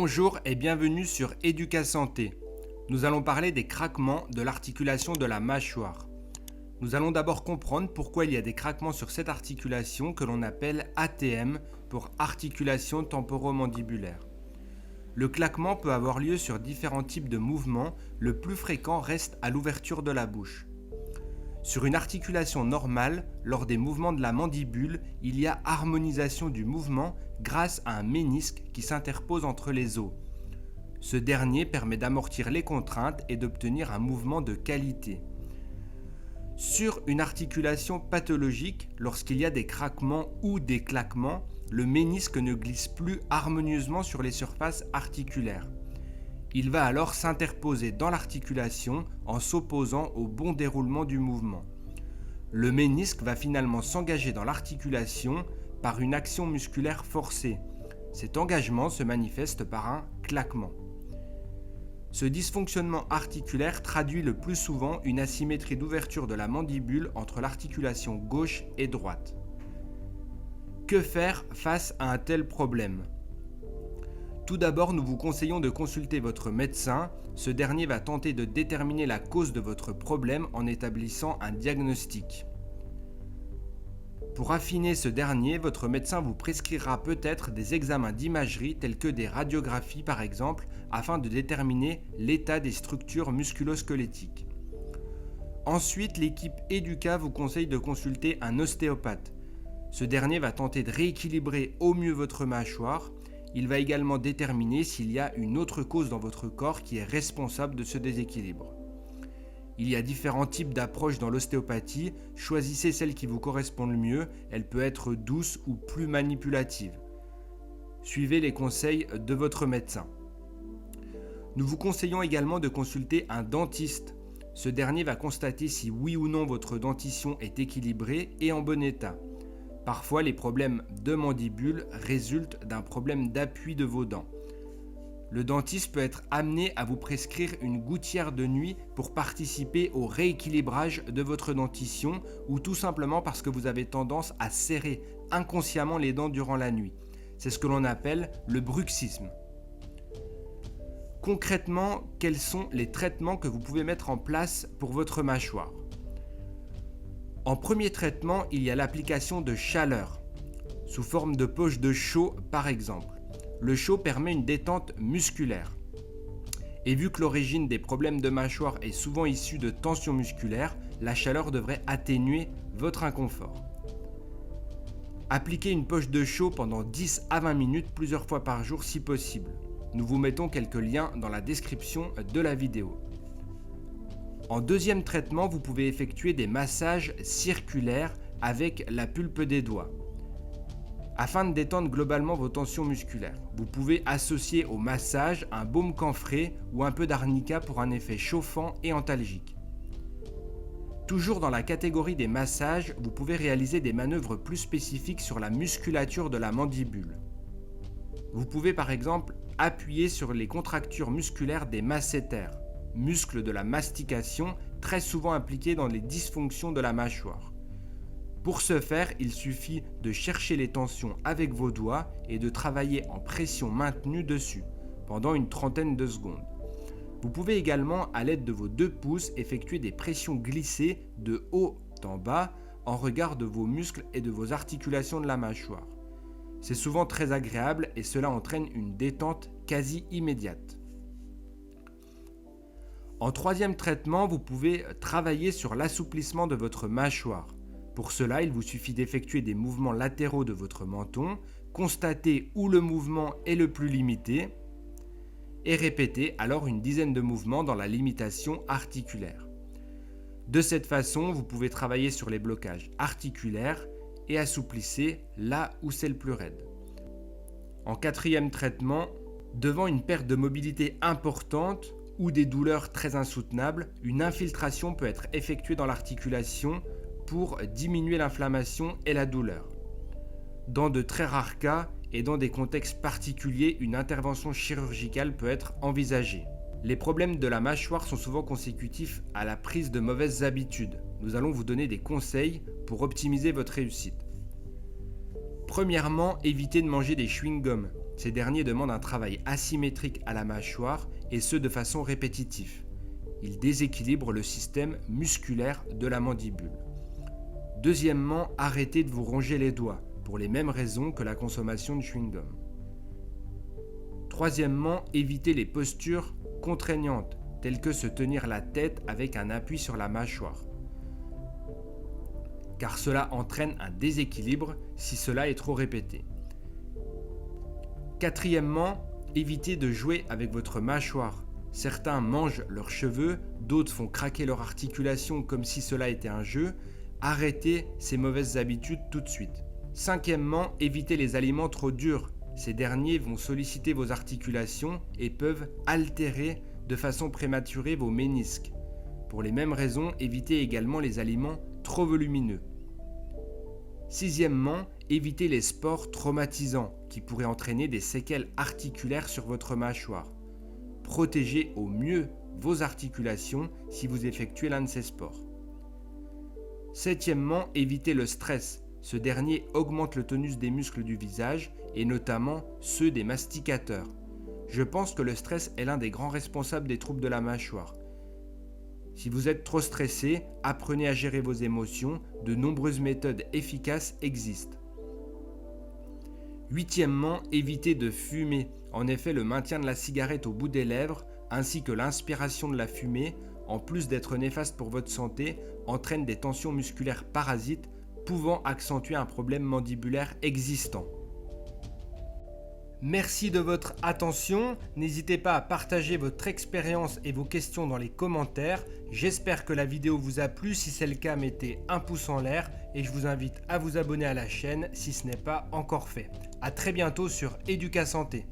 Bonjour et bienvenue sur Educasanté. Nous allons parler des craquements de l'articulation de la mâchoire. Nous allons d'abord comprendre pourquoi il y a des craquements sur cette articulation que l'on appelle ATM pour articulation temporomandibulaire. Le claquement peut avoir lieu sur différents types de mouvements, le plus fréquent reste à l'ouverture de la bouche. Sur une articulation normale, lors des mouvements de la mandibule, il y a harmonisation du mouvement grâce à un ménisque qui s'interpose entre les os. Ce dernier permet d'amortir les contraintes et d'obtenir un mouvement de qualité. Sur une articulation pathologique, lorsqu'il y a des craquements ou des claquements, le ménisque ne glisse plus harmonieusement sur les surfaces articulaires. Il va alors s'interposer dans l'articulation en s'opposant au bon déroulement du mouvement. Le ménisque va finalement s'engager dans l'articulation par une action musculaire forcée. Cet engagement se manifeste par un claquement. Ce dysfonctionnement articulaire traduit le plus souvent une asymétrie d'ouverture de la mandibule entre l'articulation gauche et droite. Que faire face à un tel problème ? Tout d'abord, nous vous conseillons de consulter votre médecin. Ce dernier va tenter de déterminer la cause de votre problème en établissant un diagnostic. Pour affiner ce dernier, votre médecin vous prescrira peut-être des examens d'imagerie tels que des radiographies par exemple, afin de déterminer l'état des structures musculo-squelettiques. Ensuite, l'équipe Educa vous conseille de consulter un ostéopathe. Ce dernier va tenter de rééquilibrer au mieux votre mâchoire. Il va également déterminer s'il y a une autre cause dans votre corps qui est responsable de ce déséquilibre. Il y a différents types d'approches dans l'ostéopathie. Choisissez celle qui vous correspond le mieux. Elle peut être douce ou plus manipulative. Suivez les conseils de votre médecin. Nous vous conseillons également de consulter un dentiste. Ce dernier va constater si oui ou non votre dentition est équilibrée et en bon état. Parfois, les problèmes de mandibule résultent d'un problème d'appui de vos dents. Le dentiste peut être amené à vous prescrire une gouttière de nuit pour participer au rééquilibrage de votre dentition ou tout simplement parce que vous avez tendance à serrer inconsciemment les dents durant la nuit. C'est ce que l'on appelle le bruxisme. Concrètement, quels sont les traitements que vous pouvez mettre en place pour votre mâchoire ? En premier traitement, il y a l'application de chaleur, sous forme de poche de chaud par exemple. Le chaud permet une détente musculaire. Et vu que l'origine des problèmes de mâchoire est souvent issue de tensions musculaires, la chaleur devrait atténuer votre inconfort. Appliquez une poche de chaud pendant 10 à 20 minutes plusieurs fois par jour si possible. Nous vous mettons quelques liens dans la description de la vidéo. En deuxième traitement, vous pouvez effectuer des massages circulaires avec la pulpe des doigts. Afin de détendre globalement vos tensions musculaires, vous pouvez associer au massage un baume camphré ou un peu d'arnica pour un effet chauffant et antalgique. Toujours dans la catégorie des massages, vous pouvez réaliser des manœuvres plus spécifiques sur la musculature de la mandibule. Vous pouvez par exemple appuyer sur les contractures musculaires des masséters, muscle de la mastication très souvent impliqué dans les dysfonctions de la mâchoire. Pour ce faire, il suffit de chercher les tensions avec vos doigts et de travailler en pression maintenue dessus pendant une trentaine de secondes. Vous pouvez également, à l'aide de vos 2 pouces, effectuer des pressions glissées de haut en bas en regard de vos muscles et de vos articulations de la mâchoire. C'est souvent très agréable et cela entraîne une détente quasi immédiate. En troisième traitement, vous pouvez travailler sur l'assouplissement de votre mâchoire. Pour cela, il vous suffit d'effectuer des mouvements latéraux de votre menton, constater où le mouvement est le plus limité et répéter alors une dizaine de mouvements dans la limitation articulaire. De cette façon, vous pouvez travailler sur les blocages articulaires et assouplissez là où c'est le plus raide. En quatrième traitement, devant une perte de mobilité importante, ou des douleurs très insoutenables, une infiltration peut être effectuée dans l'articulation pour diminuer l'inflammation et la douleur. Dans de très rares cas et dans des contextes particuliers, une intervention chirurgicale peut être envisagée. Les problèmes de la mâchoire sont souvent consécutifs à la prise de mauvaises habitudes. Nous allons vous donner des conseils pour optimiser votre réussite. Premièrement, évitez de manger des chewing-gums. Ces derniers demandent un travail asymétrique à la mâchoire et ce de façon répétitive. Ils déséquilibrent le système musculaire de la mandibule. Deuxièmement, arrêtez de vous ronger les doigts, pour les mêmes raisons que la consommation de chewing-gum. Troisièmement, évitez les postures contraignantes, telles que se tenir la tête avec un appui sur la mâchoire, car cela entraîne un déséquilibre si cela est trop répété. Quatrièmement, évitez de jouer avec votre mâchoire. Certains mangent leurs cheveux, d'autres font craquer leur articulation comme si cela était un jeu. Arrêtez ces mauvaises habitudes tout de suite. Cinquièmement, évitez les aliments trop durs. Ces derniers vont solliciter vos articulations et peuvent altérer de façon prématurée vos ménisques. Pour les mêmes raisons, évitez également les aliments trop volumineux. Sixièmement, évitez les sports traumatisants qui pourraient entraîner des séquelles articulaires sur votre mâchoire. Protégez au mieux vos articulations si vous effectuez l'un de ces sports. Septièmement, évitez le stress. Ce dernier augmente le tonus des muscles du visage et notamment ceux des masticateurs. Je pense que le stress est l'un des grands responsables des troubles de la mâchoire. Si vous êtes trop stressé, apprenez à gérer vos émotions. De nombreuses méthodes efficaces existent. Huitièmement, évitez de fumer. En effet, le maintien de la cigarette au bout des lèvres ainsi que l'inspiration de la fumée, en plus d'être néfaste pour votre santé, entraîne des tensions musculaires parasites pouvant accentuer un problème mandibulaire existant. Merci de votre attention. N'hésitez pas à partager votre expérience et vos questions dans les commentaires. J'espère que la vidéo vous a plu. Si c'est le cas, mettez un pouce en l'air et je vous invite à vous abonner à la chaîne si ce n'est pas encore fait. À très bientôt sur Educasanté.